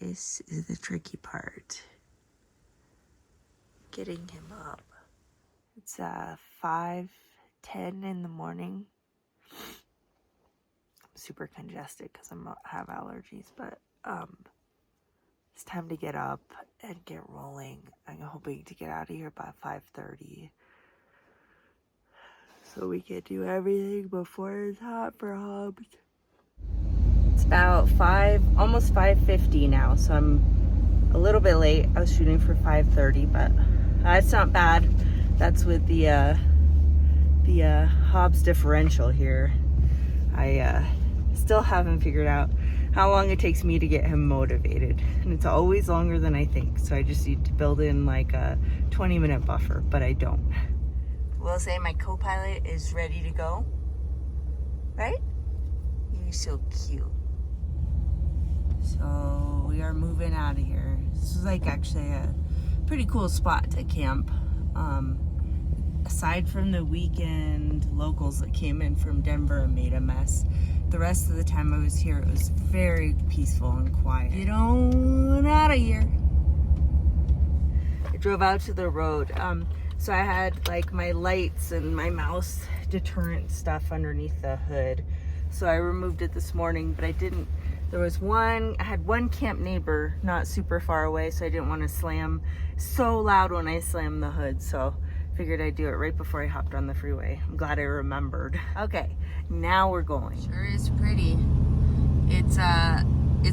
This is the tricky part. Getting him up. It's 5:10 in the morning. I'm super congested because I have allergies, but it's time to get up and get rolling. I'm hoping to get out of here by 5:30 so we can do everything before it's hot for Hobbes. It's about almost 5:50 now, so I'm a little bit late. I was shooting for 5:30, but it's not bad. That's with the Hobbes differential here. I still haven't figured out how long it takes me to get him motivated, and it's always longer than I think, so I just need to build in like a 20-minute buffer, but I don't. I will say my co-pilot is ready to go, right? You're so cute. So we are moving out of here. This is like actually a pretty cool spot to camp. Aside from the weekend locals that came in from Denver and made a mess, the rest of the time I was here, it was very peaceful and quiet. Get on out of here. I drove out to the road. So I had like my lights and my mouse deterrent stuff underneath the hood. So I removed it this morning, but I didn't. There was I had one camp neighbor not super far away, so I didn't want to slam so loud when I slammed the hood. So figured I'd do it right before I hopped on the freeway. I'm glad I remembered. Okay, now we're going. Sure is pretty. It's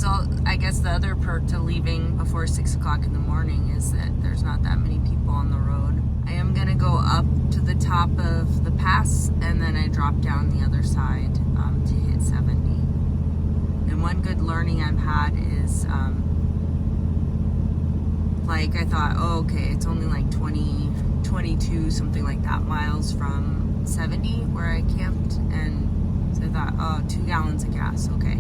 all, I guess the other perk to leaving before 6 o'clock in the morning is that there's not that many people on the road. I am gonna go up to the top of the pass and then I drop down the other side to hit 70. And one good learning I've had is like I thought, oh, okay, it's only like 22, something like that, miles from 70 where I camped, and so I thought, oh, 2 gallons of gas, okay.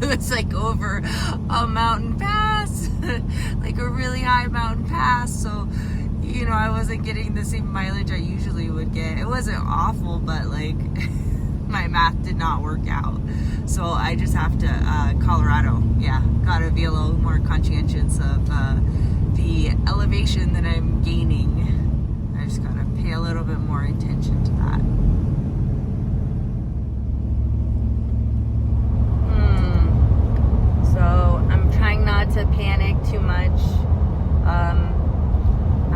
It's like over a mountain pass, like a really high mountain pass, so you know, I wasn't getting the same mileage I usually would get. It wasn't awful, but like my math did not work out. So I just have to, Colorado, yeah, gotta be a little more conscientious of the elevation that I'm gaining. I just gotta pay a little bit more attention to that. So I'm trying not to panic too much. I'm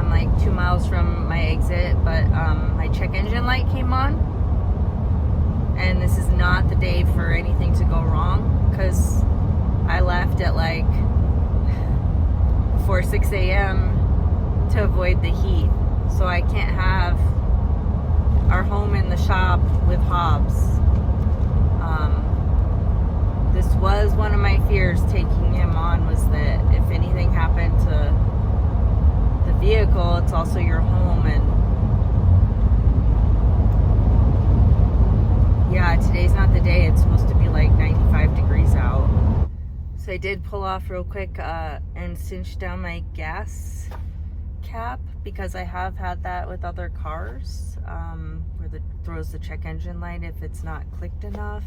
like 2 miles from my exit, but my check engine light came on. And this is not the day for anything to go wrong, because I left at like before 6 a.m. to avoid the heat. So I can't have our home in the shop with Hobbes. This was one of my fears taking him on, was that if anything happened to the vehicle, it's also your home. And yeah, today's not the day. It's supposed to be like 95 degrees out. So I did pull off real quick and cinch down my gas cap, because I have had that with other cars where it throws the check engine light if it's not clicked enough.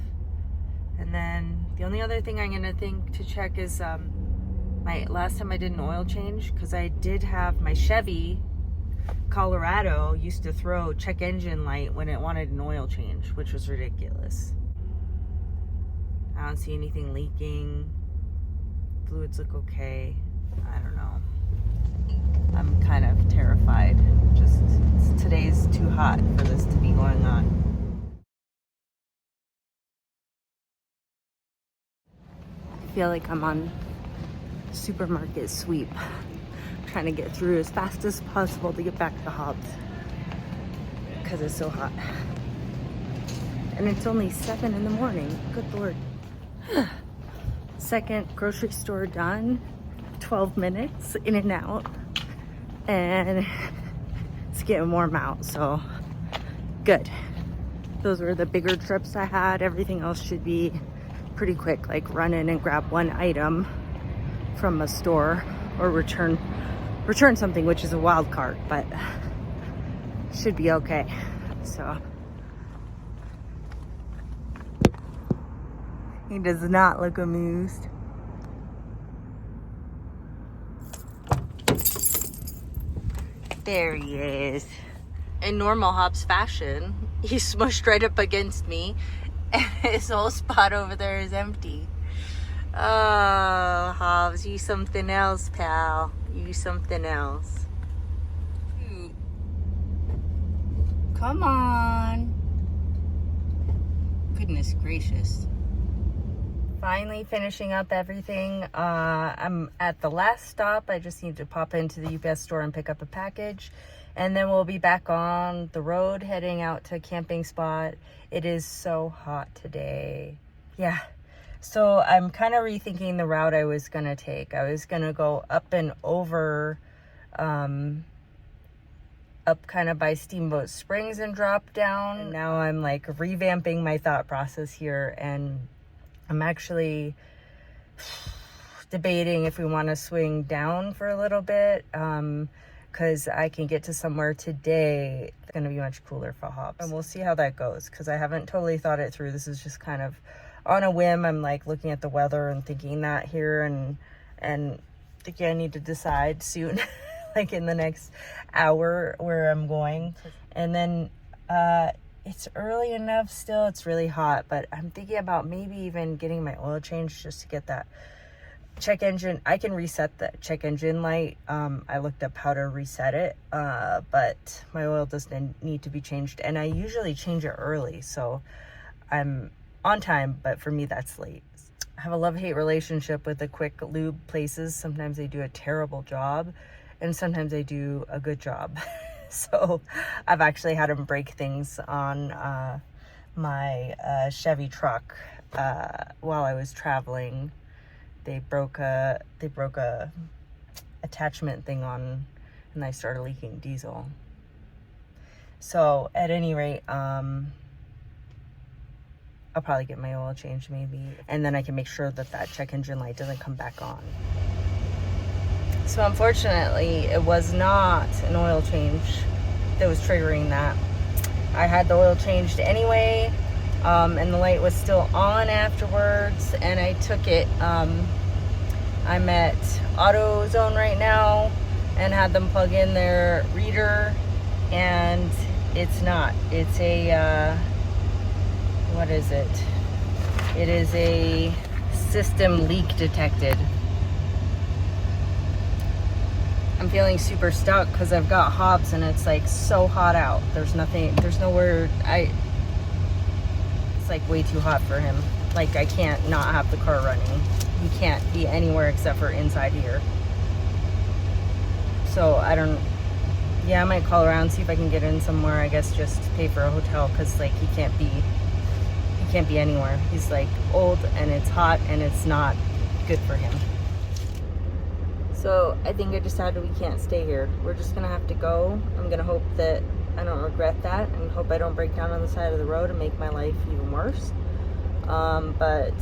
And then the only other thing I'm gonna think to check is my last time I did an oil change, because I did have my Chevy Colorado used to throw check engine light when it wanted an oil change, which was ridiculous. I don't see anything leaking. Fluids look okay. I don't know. I'm kind of terrified. Just today's too hot for this to be going on. I feel like I'm on supermarket sweep, trying to get through as fast as possible to get back to Hobbes, because it's so hot. And it's only 7 in the morning. Good Lord. Second grocery store done. 12 minutes in and out. And it's getting warm out, so good. Those were the bigger trips I had. Everything else should be pretty quick, like run in and grab one item from a store or return something, which is a wild card, but should be okay. So he does not look amused. There he is. In normal Hobbes fashion, he smushed right up against me, and his whole spot over there is empty. Oh, Hobbes, you something else, pal. You something else. Come on. Goodness gracious. Finally finishing up everything. I'm at the last stop. I just need to pop into the UPS store and pick up a package. And then we'll be back on the road heading out to a camping spot. It is so hot today. Yeah. So I'm kind of rethinking the route I was going to take. I was going to go up and over, up kind of by Steamboat Springs and drop down. And now I'm like revamping my thought process here, and I'm actually debating if we want to swing down for a little bit, because I can get to somewhere today. It's going to be much cooler for Hobbes, and we'll see how that goes, because I haven't totally thought it through. This is just kind of on a whim. I'm like looking at the weather and thinking that here, and thinking I need to decide soon. Like in the next hour where I'm going. And then it's early enough still. It's really hot, but I'm thinking about maybe even getting my oil changed just to get that check engine. I can reset the check engine light. I looked up how to reset it, but my oil doesn't need to be changed, and I usually change it early, so I'm on time, but for me that's late. I have a love-hate relationship with the quick lube places. Sometimes they do a terrible job, and sometimes they do a good job. So I've actually had them break things on my Chevy truck while I was traveling. They broke a attachment thing on, and I started leaking diesel. So at any rate, I'll probably get my oil changed maybe, and then I can make sure that that check engine light doesn't come back on. So unfortunately, it was not an oil change that was triggering that. I had the oil changed anyway, and the light was still on afterwards, and I took it. I'm at AutoZone right now and had them plug in their reader, and it's not. It's a, what is it? It is a system leak detected. I'm feeling super stuck because I've got Hobbes and it's like so hot out. There's nothing, there's nowhere, it's like way too hot for him. Like I can't not have the car running. He can't be anywhere except for inside here. So I might call around, see if I can get in somewhere. I guess just pay for a hotel, because like he can't be anywhere. He's like old and it's hot and it's not good for him. So I think I decided we can't stay here. We're just gonna have to go. I'm gonna hope that I don't regret that, and hope I don't break down on the side of the road and make my life even worse. But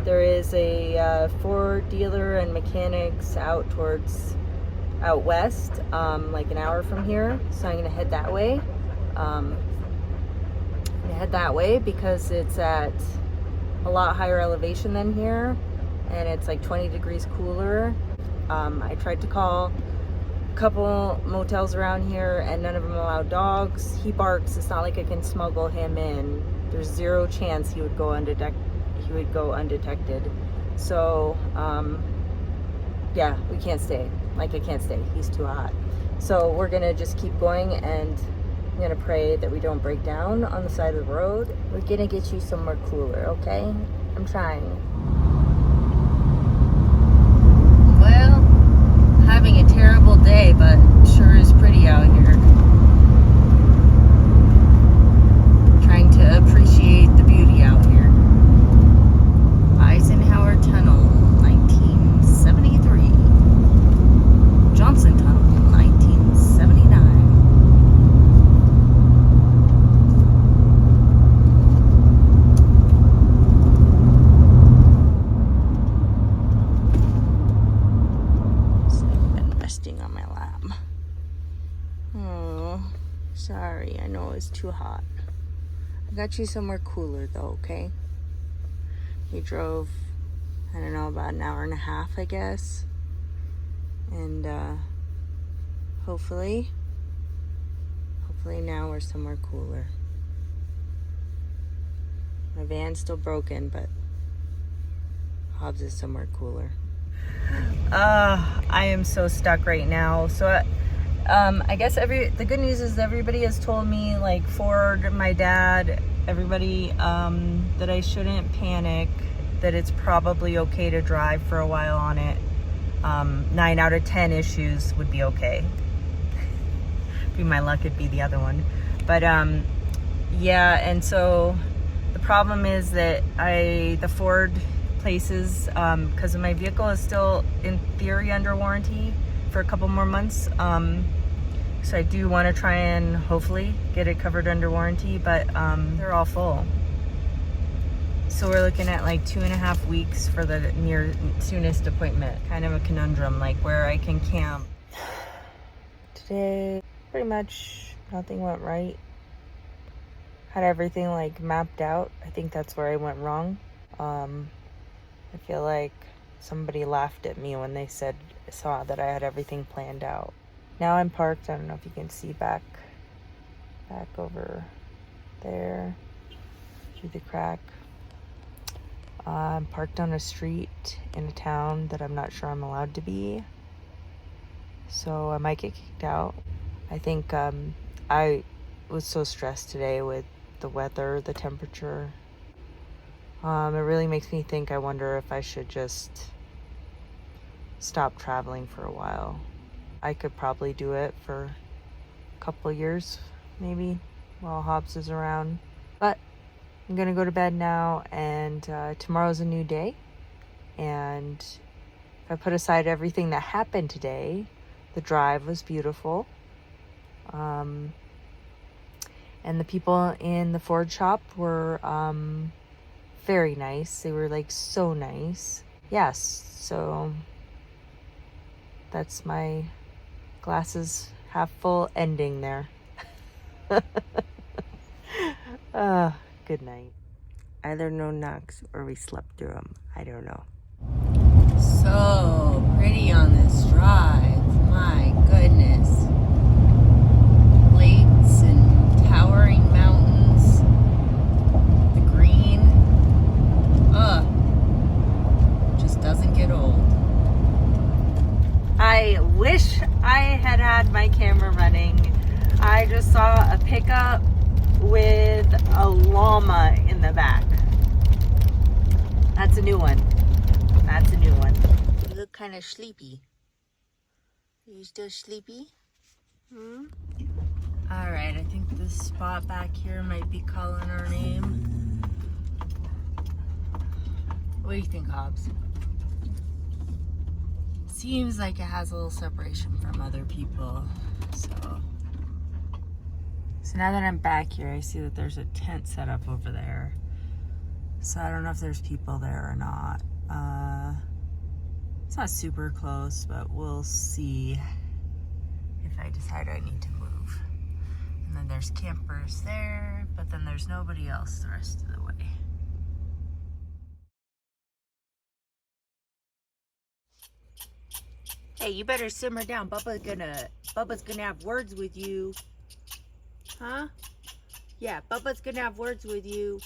there is a Ford dealer and mechanics out west, like an hour from here. So I'm gonna head that way. Because it's at a lot higher elevation than here, and it's like 20 degrees cooler. I tried to call a couple motels around here, and none of them allow dogs. He barks. It's not like I can smuggle him in. There's zero chance he would go undetected. So yeah, we can't stay. Like I can't stay. He's too hot. So we're gonna just keep going, and I'm gonna pray that we don't break down on the side of the road. We're gonna get you somewhere cooler, okay? I'm trying. Well, having a terrible day, but sure is pretty out here. Trying to appreciate the beauty out here. Eisenhower Tunnel, 1973. Johnson Tunnel, 1979. On my lap. Oh, sorry. I know it's too hot. I got you somewhere cooler though, okay? We drove, I don't know, about an hour and a half, I guess. And Hopefully now we're somewhere cooler. My van's still broken, but Hobbes is somewhere cooler. I am so stuck right now. So I guess the good news is everybody has told me, like Ford, my dad, everybody, that I shouldn't panic, that it's probably okay to drive for a while on it. 9 out of 10 issues would be okay. Be my luck, it'd be the other one. But yeah, and so the problem is that the Ford places, because my vehicle is still in theory under warranty for a couple more months. So I do want to try and hopefully get it covered under warranty, but they're all full. So we're looking at like 2.5 weeks for the soonest appointment. Kind of a conundrum, like where I can camp. Today, pretty much nothing went right. Had everything like mapped out. I think that's where I went wrong. I feel like somebody laughed at me when they saw that I had everything planned out. Now I'm parked. I don't know if you can see back over there through the crack. I'm parked on a street in a town that I'm not sure I'm allowed to be, so I might get kicked out. I think I was so stressed today with the weather, the temperature. It really makes me think, I wonder if I should just stop traveling for a while. I could probably do it for a couple of years, maybe, while Hobbes is around. But I'm gonna go to bed now, and tomorrow's a new day. And if I put aside everything that happened today, the drive was beautiful. And the people in the Ford shop were very nice. They were like so nice. Yes, so that's my glasses half full ending there. Good night. Either no knocks or we slept through them. I don't know. So pretty on this drive. My goodness. Lakes and towering mountains. The green. Just doesn't get old. I wish I had my camera running. I just saw a pickup with a llama in the back. That's a new one. You look kind of sleepy. Are you still sleepy? Alright, I think this spot back here might be calling our name. What do you think, Hobbes? Seems like it has a little separation from other people, so now that I'm back here, I see that there's a tent set up over there. So I don't know if there's people there or not. It's not super close, but we'll see if I decide I need to move. And then there's campers there, but then there's nobody else the rest of the way. Hey, you better simmer down. Bubba's gonna have words with you. Huh? Yeah, Bubba's gonna have words with you.